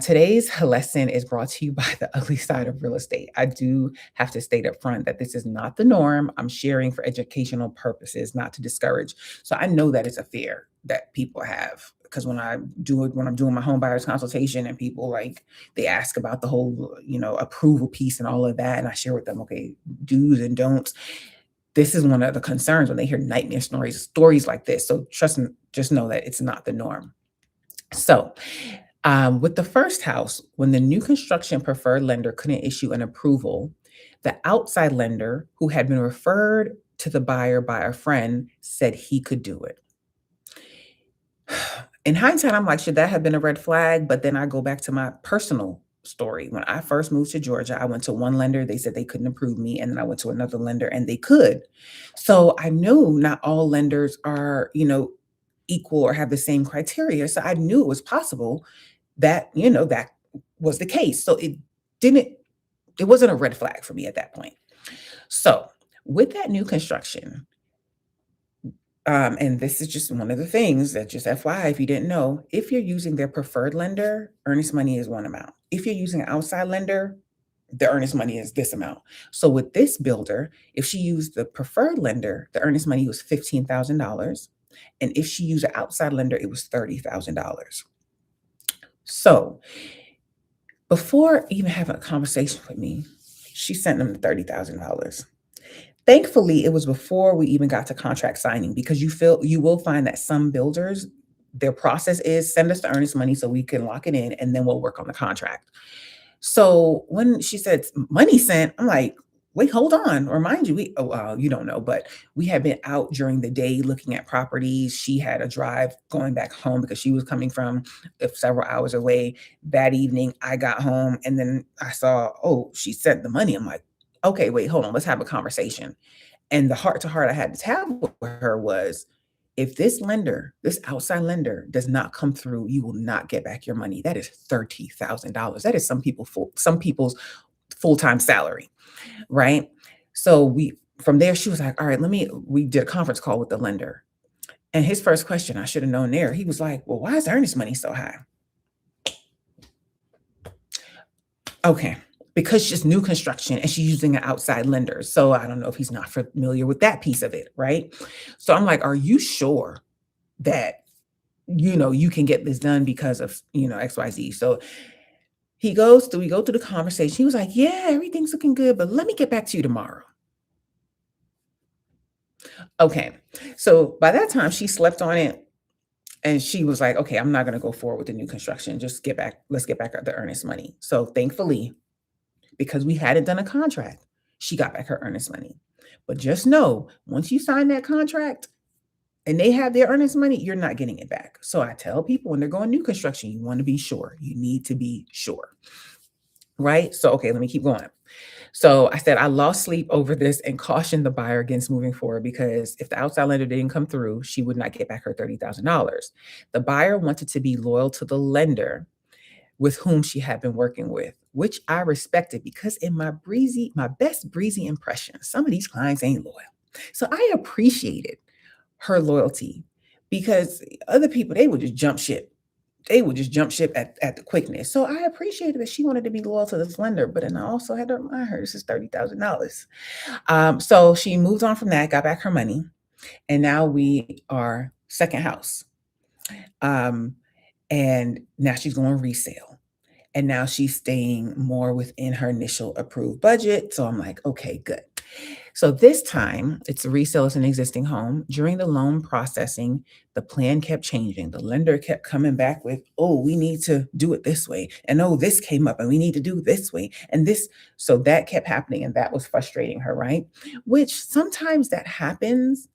Today's lesson is brought to you by the ugly side of real estate. I do have to state up front that this is not the norm. I'm sharing for educational purposes, not to discourage. So I know that it's a fear that people have because when I'm doing my home buyers consultation and people like they ask about the whole approval piece and all of that, and I share with them, okay, do's and don'ts. This is one of the concerns when they hear nightmare stories like this. So trust me, just know that it's not the norm. So with the first house, when the new construction preferred lender couldn't issue an approval, the outside lender, who had been referred to the buyer by a friend, said he could do it. In hindsight, I'm like, should that have been a red flag? But then I go back to my personal story. When I first moved to Georgia, I went to one lender, they said they couldn't approve me, and then I went to another lender and they could. So I knew not all lenders are, equal or have the same criteria. So I knew it was possible that was the case. So didn't it wasn't a red flag for me at that point. So with that new construction, and this is just one of the things that just FYI, if you didn't know, if you're using their preferred lender, earnest money is one amount. If you're using an outside lender, the earnest money is this amount. So with this builder, if she used the preferred lender, the earnest money was $15,000. And if she used an outside lender, it was $30,000. So before even having a conversation with me, she sent them the $30,000. Thankfully, it was before we even got to contract signing because you will find that some builders, their process is send us the earnest money so we can lock it in and then we'll work on the contract. So when she said money sent, I'm like, wait, hold on. Remind you, you don't know, but we had been out during the day looking at properties. She had a drive going back home because she was coming from several hours away. That evening, I got home and then I saw, oh, she sent the money. I'm like, okay, wait, hold on. Let's have a conversation. And the heart to heart I had to have with her was, if this lender, this outside lender does not come through, you will not get back your money. That is $30,000. That is some people's full-time salary, right? So from there, she was like, all right, we did a conference call with the lender. And his first question, I should have known there, he was like, well, why is earnest money so high? Okay, because she's new construction and she's using an outside lender. So I don't know if he's not familiar with that piece of it, right? So I'm like, are you sure that you can get this done because of XYZ? So we go through the conversation. He was like, yeah, everything's looking good, but let me get back to you tomorrow. Okay. So by that time she slept on it and she was like, okay, I'm not going to go forward with the new construction. Let's get back the earnest money. So thankfully, because we hadn't done a contract, she got back her earnest money. But just know, once you sign that contract and they have their earnest money, you're not getting it back. So I tell people when they're going new construction, you want to be sure. You need to be sure. Right? So, okay, let me keep going. So I said, I lost sleep over this and cautioned the buyer against moving forward because if the outside lender didn't come through, she would not get back her $30,000. The buyer wanted to be loyal to the lender with whom she had been working with, which I respected because in my best breezy impression, some of these clients ain't loyal. So I appreciated her loyalty because other people, they would just jump ship. They would just jump ship at the quickness. So I appreciated that she wanted to be loyal to this lender, but then I also had to remind her this is $30,000. So she moved on from that, got back her money, and now we are second house. Um, and now she's going resale. And now she's staying more within her initial approved budget. So I'm like, okay, good. So this time, it's a resale, it's an existing home. During the loan processing, the plan kept changing. The lender kept coming back with, oh, we need to do it this way. And oh, this came up and we need to do it this way. And this, so that kept happening. And that was frustrating her, right? Which sometimes that happens.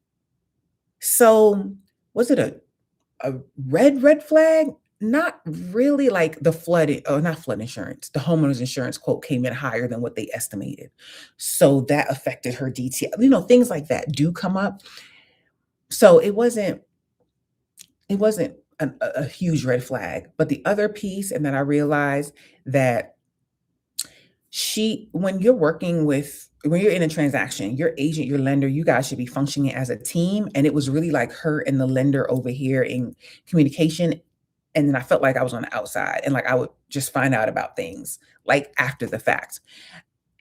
So was it a red flag? Not really. Like the flood, or not flood insurance, the homeowner's insurance quote came in higher than what they estimated. So that affected her DTI. Things like that do come up. So it wasn't a huge red flag. But the other piece, and then I realized that when you're in a transaction, your agent, your lender, you guys should be functioning as a team. And it was really like her and the lender over here in communication. And then I felt like I was on the outside and like I would just find out about things like after the fact.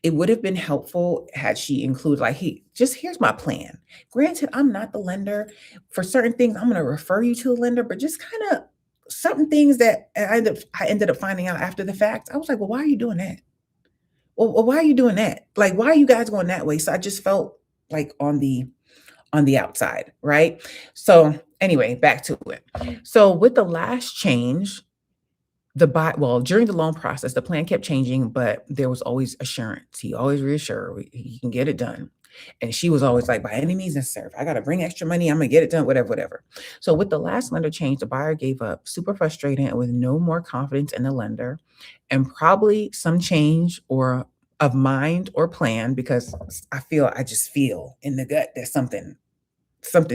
It would have been helpful had she included, like, hey, just here's my plan. Granted, I'm not the lender. For certain things, I'm going to refer you to a lender, but just kind of certain things that I ended up finding out after the fact. I was like, well, why are you doing that? Well, why are you doing that? Like, why are you guys going that way? So I just felt like on the outside, right? So anyway, back to it. So with the last change, during the loan process, the plan kept changing, but there was always assurance. He always reassured he can get it done. And she was always like, by any means necessary, if I got to bring extra money, I'm gonna get it done, whatever, whatever. So with the last lender change, the buyer gave up, super frustrated and with no more confidence in the lender, and probably some change or of mind or plan, because I just feel in the gut that something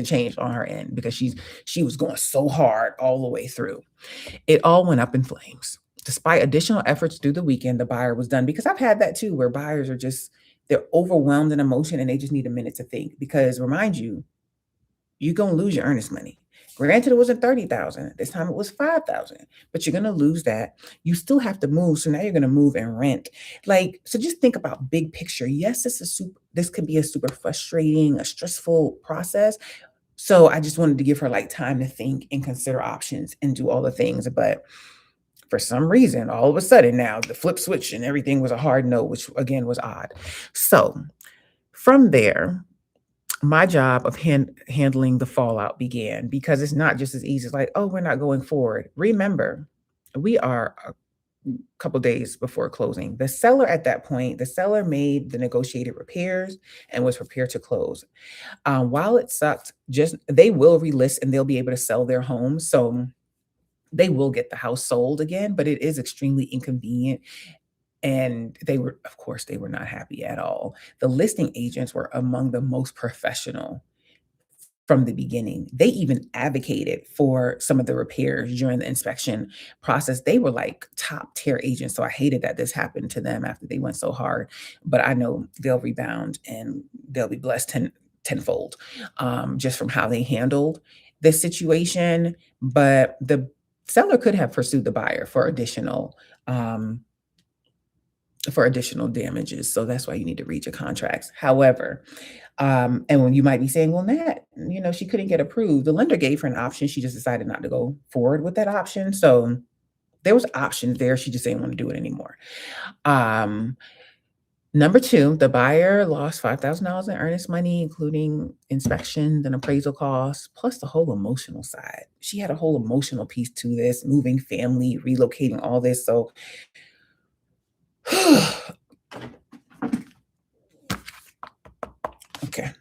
changed on her end, because she was going so hard all the way through. It all went up in flames. Despite additional efforts through the weekend, the buyer was done, because I've had that too, where buyers are just, they're overwhelmed in emotion and they just need a minute to think. Because remind you, you're gonna lose your earnest money. Granted, it wasn't 30,000. This time it was 5,000, but you're gonna lose that. You still have to move. So now you're gonna move and rent. Like, so just think about big picture. Yes, this could be a super frustrating, a stressful process. So I just wanted to give her like time to think and consider options and do all the things. But for some reason, all of a sudden now the flip switch and everything was a hard no, which again was odd. So from there, my job of handling the fallout began, because it's not just as easy as like, oh, we're not going forward. Remember, we are a couple days before closing. The seller made the negotiated repairs and was prepared to close. While it sucked, just they will relist and they'll be able to sell their home. So they will get the house sold again, but it is extremely inconvenient. And of course, they were not happy at all. The listing agents were among the most professional from the beginning. They even advocated for some of the repairs during the inspection process. They were like top tier agents. So I hated that this happened to them after they went so hard. But I know they'll rebound and they'll be blessed tenfold, just from how they handled this situation. But the seller could have pursued the buyer um, for additional damages. So that's why you need to read your contracts. However, and when you might be saying, well, Nat, she couldn't get approved. The lender gave her an option. She just decided not to go forward with that option. So there was options there. She just didn't want to do it anymore. Um, Number two, the buyer lost $5,000 in earnest money, including inspections and appraisal costs, plus the whole emotional side. She had a whole emotional piece to this, moving family, relocating, all this. So okay.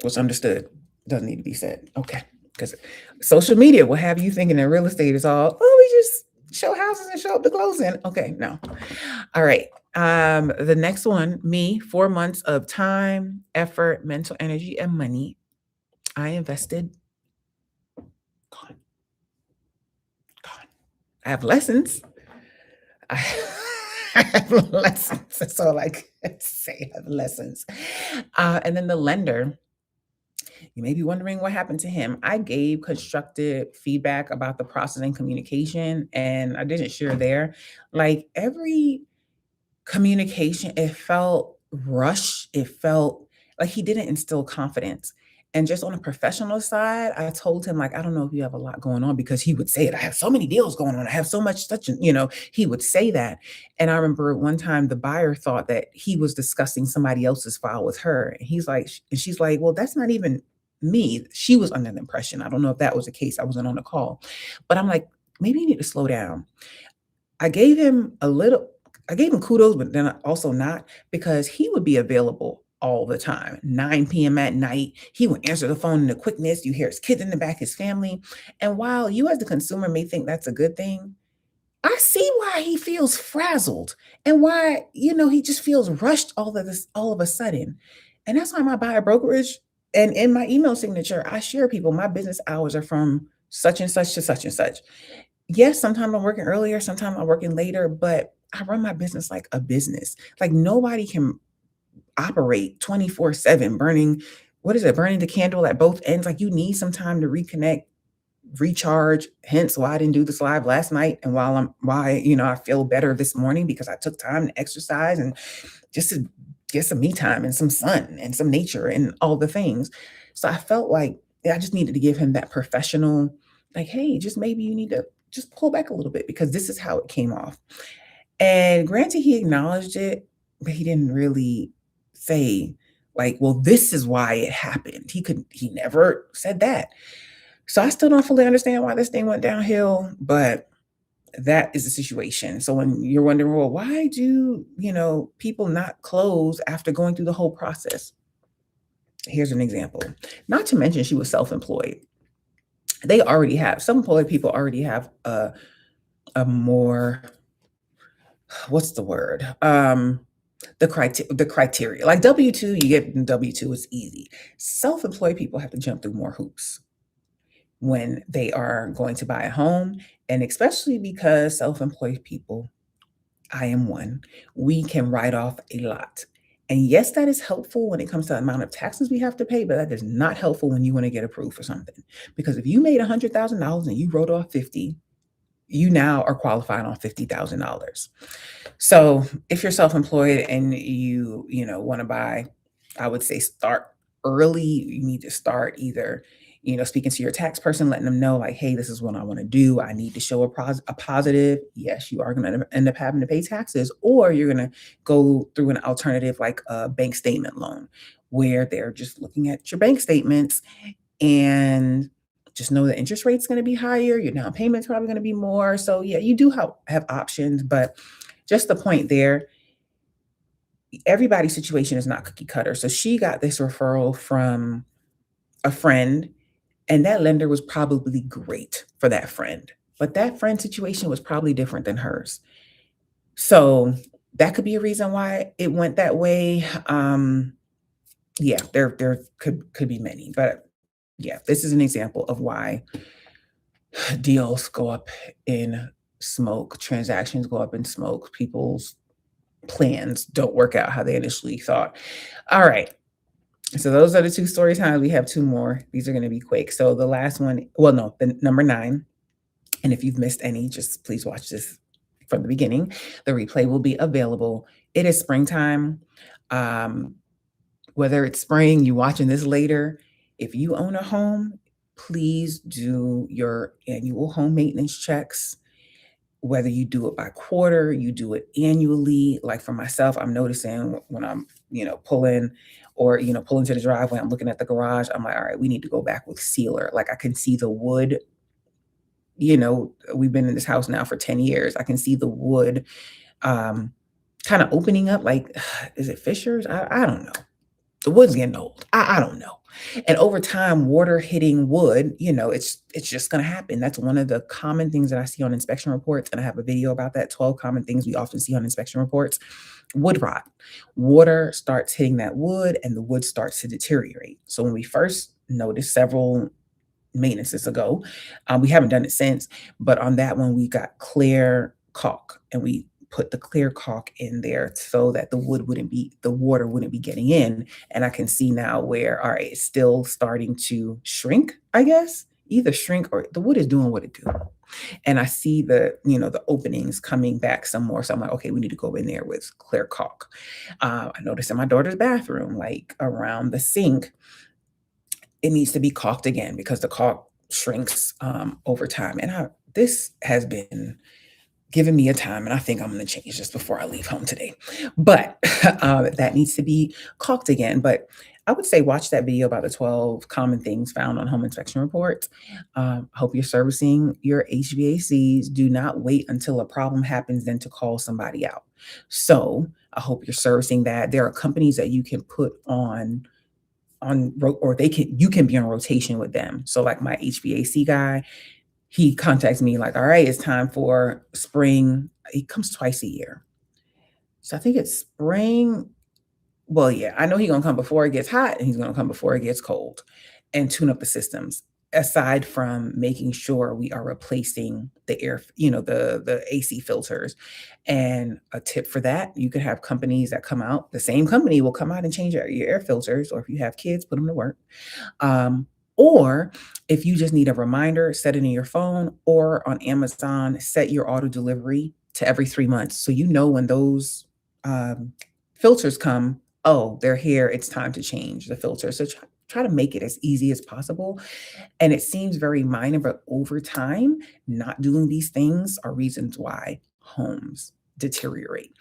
What's understood doesn't need to be said. Okay. Because social media will have you thinking that real estate is all, oh, we just show houses and show up the closing. Okay, no. All right. The next one, me, 4 months of time, effort, mental energy, and money. I invested. Gone. Gone. I have lessons. I I have lessons. That's all I can say. I have lessons. And then the lender, you may be wondering what happened to him. I gave constructive feedback about the process and communication, and I didn't share there. Like every communication, it felt rushed. It felt like he didn't instill confidence. And just on a professional side, I told him, like, "I don't know if you have a lot going on," because he would say it, "I have so many deals going on. I have so much such and," he would say that. And I remember one time the buyer thought that he was discussing somebody else's file with her. And he's like, and she's like, "Well, that's not even me." She was under the impression. I don't know if that was the case. I wasn't on the call. But I'm like, maybe you need to slow down. I gave him a little I gave him kudos, but then also not, because he would be available all the time. 9 PM at night, he would answer the phone in the quickness. You hear his kids in the back, his family. And while you as the consumer may think that's a good thing, I see why he feels frazzled and why, he just feels rushed all of a sudden. And that's why my buyer brokerage and in my email signature, I share people my business hours are from such and such to such and such. Yes, sometimes I'm working earlier, sometimes I'm working later, but I run my business like a business. Like nobody can operate 24/7 burning, what is it? Burning the candle at both ends. Like you need some time to reconnect, recharge. Hence why I didn't do this live last night and why I feel better this morning because I took time to exercise and just to get some me time and some sun and some nature and all the things. So I felt like I just needed to give him that professional, like, hey, just maybe you need to just pull back a little bit because this is how it came off. And granted, he acknowledged it, but he didn't really say, like, well, this is why it happened. He never said that. So I still don't fully understand why this thing went downhill, but that is the situation. So when you're wondering, well, why do, people not close after going through the whole process? Here's an example. Not to mention she was self-employed. Some employed people already have a more, what's the word? The criteria. Like W-2, you get W-2, it's easy. Self-employed people have to jump through more hoops when they are going to buy a home, and especially because self-employed people, I am one, we can write off a lot. And yes, that is helpful when it comes to the amount of taxes we have to pay, but that is not helpful when you want to get approved for something. Because if you made $100,000 and you wrote off 50, you now are qualified on $50,000. So if you're self-employed and you want to buy, I would say start early. You need to start either, speaking to your tax person, letting them know like, hey, this is what I want to do. I need to show a positive. Yes, you are going to end up having to pay taxes, or you're going to go through an alternative like a bank statement loan where they're just looking at your bank statements and just know the interest rate's gonna be higher, your down payment's probably gonna be more. So yeah, you do have options, but just the point there, everybody's situation is not cookie cutter. So she got this referral from a friend, and that lender was probably great for that friend. But that friend's situation was probably different than hers. So that could be a reason why it went that way. Yeah, there could be many, but yeah, this is an example of why deals go up in smoke, transactions go up in smoke, people's plans don't work out how they initially thought. All right. So those are the two story times. We have two more. These are going to be quick. So the last one, well, no, the number 9. And if you've missed any, just please watch this from the beginning. The replay will be available. It is springtime. Um, Whether it's spring, you watching this later, if you own a home, please do your annual home maintenance checks. Whether you do it by quarter, you do it annually. Like for myself, I'm noticing when I'm, pulling or, pull into the driveway, I'm looking at the garage, I'm like, all right, we need to go back with sealer. Like I can see the wood, we've been in this house now for 10 years. I can see the wood um kind of opening up. Like, is it fissures? I don't know. The wood's getting old. I don't know. And over time, water hitting wood, it's just gonna happen. That's one of the common things that I see on inspection reports, and I have a video about that, 12 common things we often see on inspection reports. Wood rot. Water starts hitting that wood and the wood starts to deteriorate. So when we first noticed several maintenances ago, we haven't done it since, but on that one, we got clear caulk and we put the clear caulk in there so that the water wouldn't be getting in. And I can see now where, all right, it's still starting to shrink, I guess. Either shrink or the wood is doing what it do. And I see the openings coming back some more. So I'm like, okay, we need to go in there with clear caulk. I noticed in my daughter's bathroom, like around the sink, it needs to be caulked again because the caulk shrinks over time. And this has been giving me a time, and I think I'm going to change this before I leave home today. But that needs to be caulked again. But I would say watch that video about the 12 common things found on home inspection reports. Hope you're servicing your HVACs. Do not wait until a problem happens then to call somebody out. So I hope you're servicing that. There are companies that you can put or you can be on rotation with them. So like my HVAC guy, he contacts me like, all right, it's time for spring. He comes twice a year. So I think it's spring. Well, yeah, I know he's gonna come before it gets hot and he's gonna come before it gets cold and tune up the systems. Aside from making sure we are replacing the air, the AC filters. And a tip for that, you could have companies that come out, the same company will come out and change your air filters, or if you have kids, put them to work. Or if you just need a reminder, set it in your phone or on Amazon, set your auto delivery to every 3 months. So you know when those filters come, oh, they're here. It's time to change the filter. So try to make it as easy as possible. And it seems very minor, but over time, not doing these things are reasons why homes deteriorate.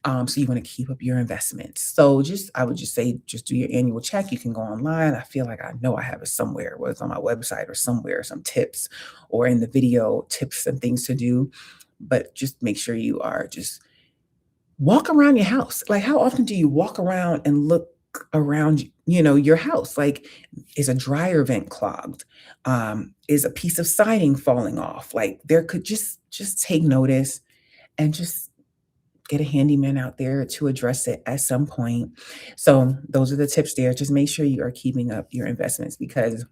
So you want to keep up your investments. So I would just say, just do your annual check. You can go online. I feel like I know I have it somewhere, whether it's on my website or somewhere, some tips or in the video tips and things to do. But just make sure you are just walk around your house. Like, how often do you walk around and look around, your house? Like, is a dryer vent clogged? Is a piece of siding falling off? Like, there could just take notice and just get a handyman out there to address it at some point. So those are the tips there. Just make sure you are keeping up your investments because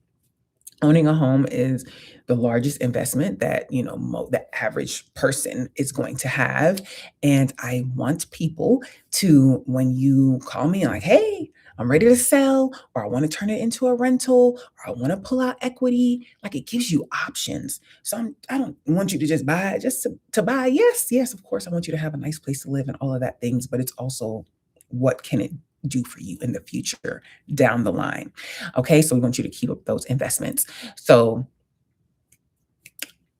owning a home is the largest investment that, the average person is going to have. And I want people to, when you call me like, hey, I'm ready to sell, or I want to turn it into a rental, or I want to pull out equity, like it gives you options. So I don't want you to just buy it just to buy. Yes, yes, of course, I want you to have a nice place to live and all of that things, but it's also what can it do for you in the future down the line. Okay, so we want you to keep up those investments. So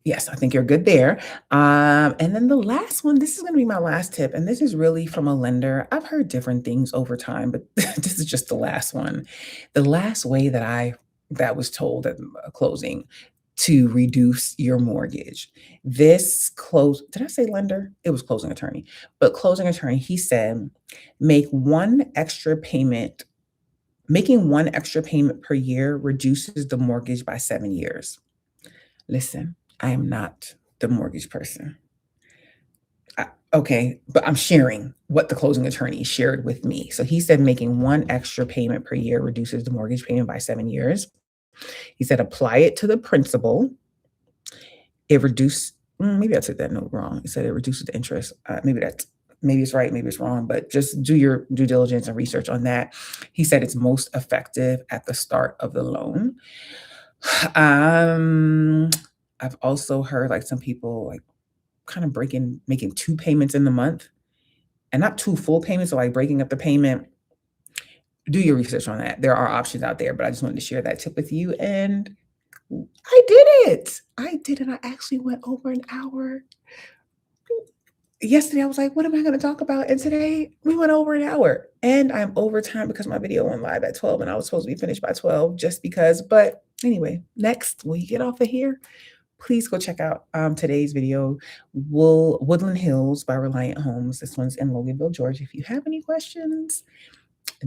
yes, I think you're good there. And then the last one, this is going to be my last tip, and this is really from a lender. I've heard different things over time, but this is just the last one. The last way that was told at a closing to reduce your mortgage. Did I say lender? It was closing attorney. But closing attorney, he said, make one extra payment. Making one extra payment per year reduces the mortgage by 7 years. Listen, I am not the mortgage person. Okay, but I'm sharing what the closing attorney shared with me. So he said making one extra payment per year reduces the mortgage payment by 7 years. He said apply it to the principal. It reduced, maybe I took that note wrong. He said it reduces the interest. Maybe it's right, maybe it's wrong, but just do your due diligence and research on that. He said it's most effective at the start of the loan. I've also heard like some people like kind of making two payments in the month and not two full payments, so like breaking up the payment. Do your research on that. There are options out there, but I just wanted to share that tip with you. And I did it. I did it. I actually went over an hour. Yesterday, I was like, what am I going to talk about? And today we went over an hour and I'm over time because my video went live at 12 and I was supposed to be finished by 12 just because. But anyway, next, when you get off of here, please go check out today's video, Woodland Hills by Reliant Homes. This one's in Loganville, Georgia. If you have any questions,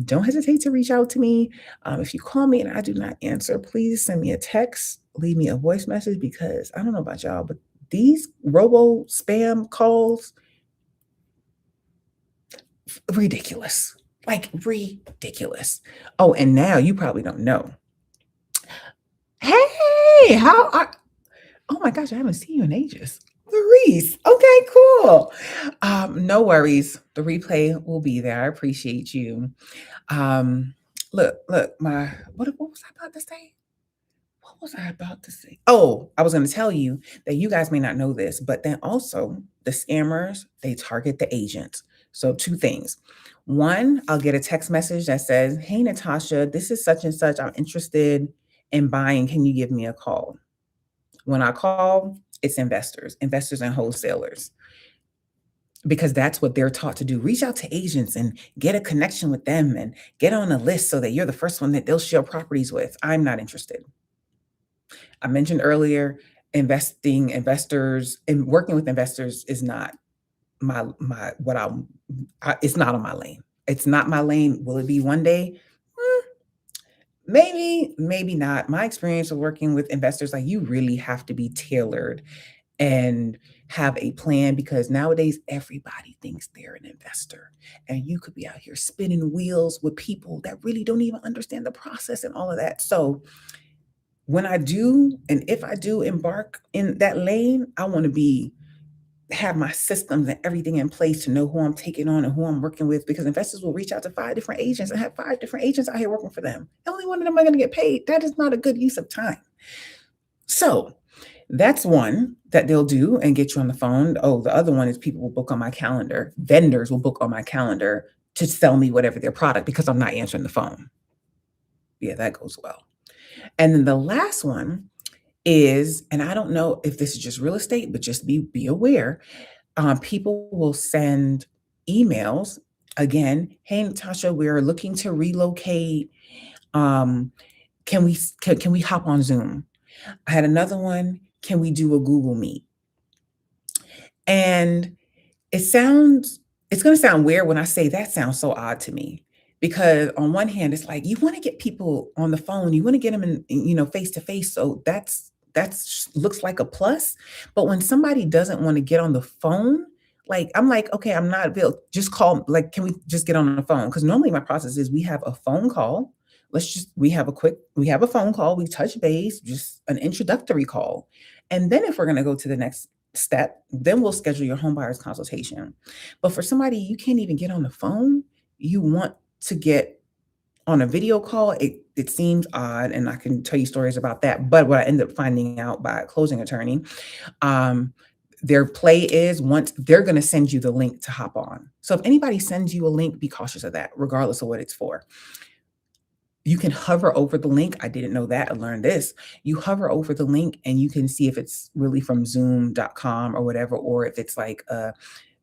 don't hesitate to reach out to me. If you call me and I do not answer, please send me a text, leave me a voice message because I don't know about y'all, but these robo spam calls, ridiculous, like ridiculous. Oh, and now you probably don't know. Hey, oh my gosh, I haven't seen you in ages. Maurice. Okay, cool. No worries. The replay will be there. I appreciate you. Look, what was I about to say? What was I about to say? Oh, I was going to tell you that you guys may not know this, but then also the scammers, they target the agents. So two things. One, I'll get a text message that says, hey, Natasha, this is such and such. I'm interested and buying, can you give me a call? When I call, it's investors and wholesalers, because that's what they're taught to do. Reach out to agents and get a connection with them and get on a list so that you're the first one that they'll share properties with. I'm not interested. I mentioned earlier, investors and working with investors is not my what it's not on my lane. It's not my lane. Will it be one day? Mm, maybe, maybe not. My experience of working with investors, like, you really have to be tailored and have a plan, because nowadays everybody thinks they're an investor, and you could be out here spinning wheels with people that really don't even understand the process and all of that. So when I do, and if I do embark in that lane, I want to be have my systems and everything in place to know who I'm taking on and who I'm working with, because investors will reach out to 5 different agents and have 5 different agents out here working for them. Only one of them are going to get paid. That is not a good use of time. So that's one that they'll do and get you on the phone. Oh, the other one is people will book on my calendar. Vendors will book on my calendar to sell me whatever their product because I'm not answering the phone. Yeah, that goes well. And then the last one is, and I don't know if this is just real estate, but just be aware. People will send emails again. Hey, Natasha, we're looking to relocate. Um, can we hop on Zoom? I had another one. Can we do a Google Meet? And it sounds it's gonna sound weird when I say that sounds so odd to me, because on one hand, it's like you wanna get people on the phone, you wanna get them face to face, so that's looks like a plus, but when somebody doesn't wanna get on the phone, like, I'm like, "Okay, I'm not avail just call, like, can we just get on the phone?" Because normally my process is we have a phone call, we have a phone call, we touch base, just an introductory call, and then if we're gonna go to the next step, then we'll schedule your home buyer's consultation. But for somebody you can't even get on the phone, you want to get on a video call, it seems odd, and I can tell you stories about that. But what I ended up finding out by a closing attorney, um, their play is once they're going to send you the link to hop on. So if anybody sends you a link, be cautious of that, regardless of what it's for. You can hover over the link. I didn't know that. I learned this. You hover over the link and you can see if it's really from zoom.com or whatever, or if it's like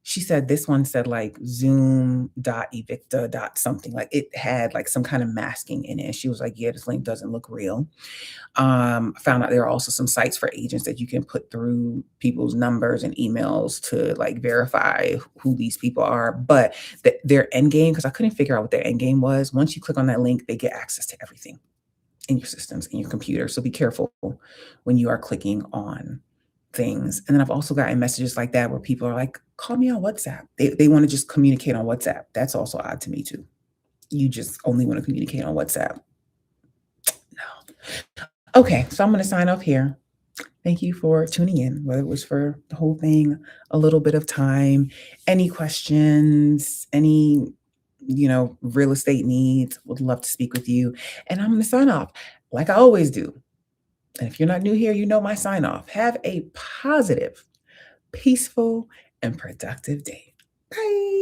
she said this one said like zoom.evicta dot something. Like it had like some kind of masking in it. She was like, yeah, this link doesn't look real. I found out there are also some sites for agents that you can put through people's numbers and emails to like verify who these people are. But their end game, because I couldn't figure out what their end game was. Once you click on that link, they get access to everything in your systems, in your computer. So be careful when you are clicking on things. And then I've also gotten messages like that where people are like, call me on WhatsApp. They want to just communicate on WhatsApp. That's also odd to me too. You just only want to communicate on WhatsApp. No. Okay, so I'm going to sign off here. Thank you for tuning in, whether it was for the whole thing, a little bit of time, any questions, any, real estate needs, would love to speak with you. And I'm going to sign off like I always do. And if you're not new here, you know my sign off. Have a positive, peaceful, and productive day. Bye.